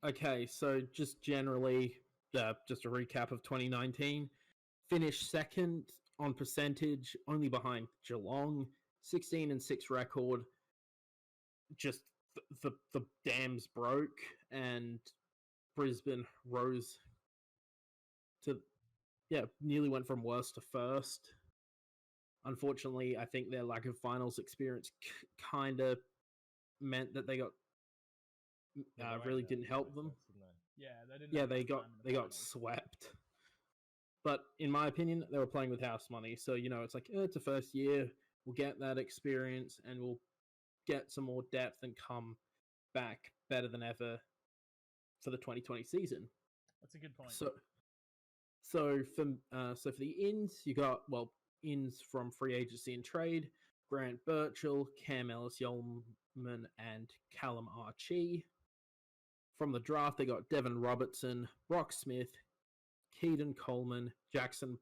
Okay, so just generally, just a recap of 2019. Finished second on percentage, only behind Geelong. 16-6 record. Just the dams broke, and Brisbane rose to nearly went from worst to first. Unfortunately, I think their lack of finals experience kind of meant that they got really didn't help them. Yeah, they didn't. Yeah, they got swept. But in my opinion, they were playing with house money. So, it's like, it's a first year. We'll get that experience and we'll get some more depth and come back better than ever for the 2020 season. That's a good point. So for the ins, you got, ins from free agency and trade, Grant Birchall, Cam Ellis-Yolman, and Callum Archie. From the draft, they got Devon Robertson, Brock Smith, Keaton Coleman, Jackson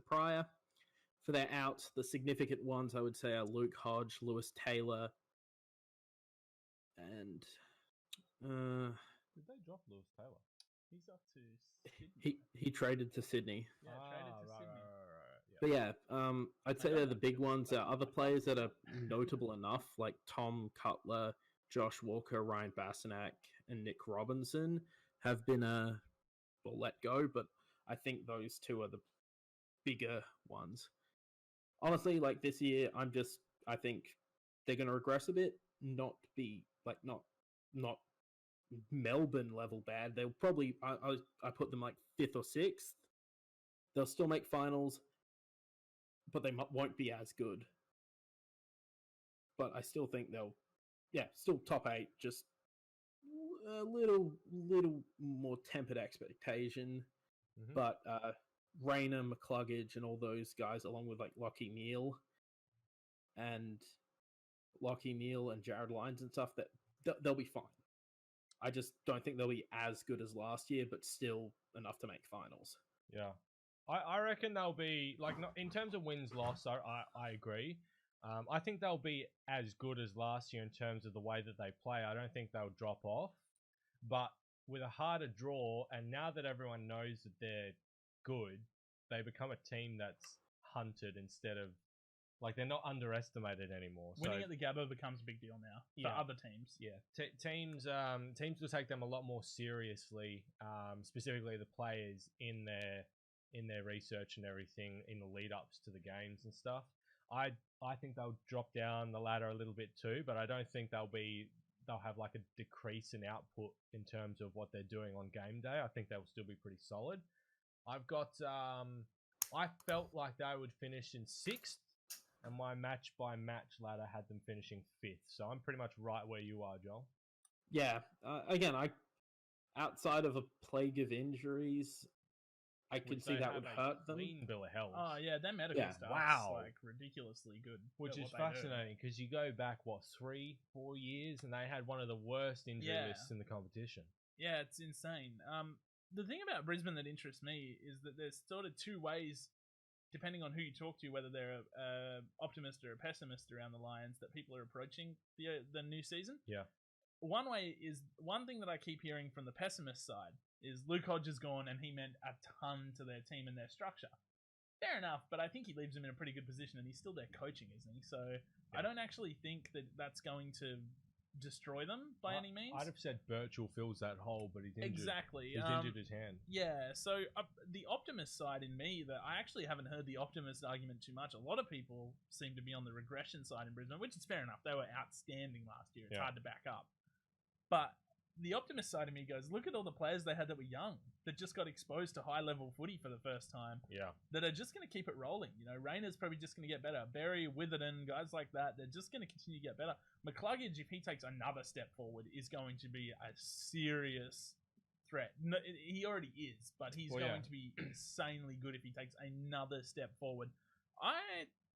Pryor. For their outs, the significant ones I would say are Luke Hodge, Lewis Taylor, and did they drop Lewis Taylor? He's up to Sydney. He traded to Sydney. Yeah, traded to Sydney. Right. But yeah, I'd say they're the big ones. There are other players that are notable enough, like Tom Cutler, Josh Walker, Ryan Bassanak, and Nick Robinson have been let go, but I think those two are the bigger ones. Honestly, like this year, I think they're going to regress a bit, not be like not Melbourne level bad. They'll probably I put them like 5th or 6th. They'll still make finals, but they won't be as good. But I still think they'll, still top 8, just a little more tempered expectation. Mm-hmm. But Rayner, McCluggage, and all those guys, along with like Lachie Neale and Jared Lyons and stuff, that they'll be fine. I just don't think they'll be as good as last year, but still enough to make finals. Yeah. I reckon they'll be, like, not, in terms of wins-loss, I agree. I think they'll be as good as last year in terms of the way that they play. I don't think they'll drop off. But with a harder draw, and now that everyone knows that they're good, they become a team that's hunted instead of, like, they're not underestimated anymore. Winning at the Gabba becomes a big deal now for other teams. Yeah, teams will take them a lot more seriously, specifically the players in their research and everything in the lead-ups to the games and stuff. I think they'll drop down the ladder a little bit too, but I don't think they'll have like a decrease in output in terms of what they're doing on game day. I think they'll still be pretty solid. I've got I felt like they would finish in 6th, and my match-by-match ladder had them finishing 5th. So I'm pretty much right where you are, Joel. Yeah. Again, outside of a plague of injuries, I could see that would hurt them. Clean bill of health. Oh yeah, their medical stuff is like ridiculously good. Which is fascinating because you go back 3-4 years and they had one of the worst injury lists in the competition. Yeah, it's insane. The thing about Brisbane that interests me is that there's sort of two ways, depending on who you talk to, whether they're an optimist or a pessimist around the Lions, that people are approaching the new season. Yeah. One thing that I keep hearing from the pessimist side is Luke Hodge is gone and he meant a ton to their team and their structure. Fair enough, but I think he leaves them in a pretty good position and he's still there coaching, isn't he? So I don't actually think that that's going to destroy them by any means. I'd have said Birchall fills that hole, but he's injured. Exactly. He's injured his hand. Yeah, so the optimist side in me, that I actually haven't heard the optimist argument too much. A lot of people seem to be on the regression side in Brisbane, which is fair enough. They were outstanding last year. It's hard to back up. But the optimist side of me goes, look at all the players they had that were young, that just got exposed to high-level footy for the first time. Yeah. That are just going to keep it rolling. You know, Rayner's probably just going to get better. Barry, Witherden, guys like that, they're just going to continue to get better. McCluggage, if he takes another step forward, is going to be a serious threat. No, he already is, but he's going to be insanely good if he takes another step forward. I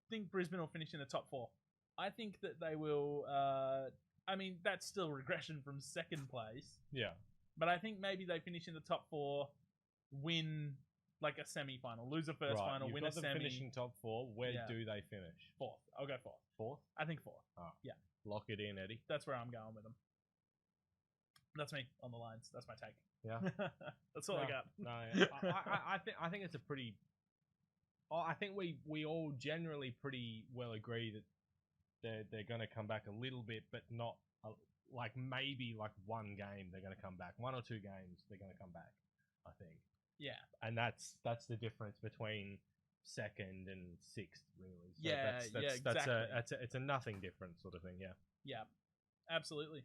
think Brisbane will finish in the top 4. I think that they will... I mean, that's still regression from second place. Yeah. But I think maybe they finish in the top 4, win like a semi-final, lose a first final, win a semi. Finishing top 4. Where do they finish? 4th. I'll go 4th. 4th? I think 4th. Oh. Yeah. Lock it in, Eddie. That's where I'm going with them. That's me on the Lions. That's my take. Yeah. That's all I got. No, I think it's a pretty. I think we all generally pretty well agree that they're going to come back a little bit, but not like maybe like one game they're going to come back, 1 or 2 games they're going to come back. I think. Yeah. And that's the difference between second and sixth, really. So Yeah, that's exactly. it's a nothing different sort of thing. Yeah. Yeah, absolutely.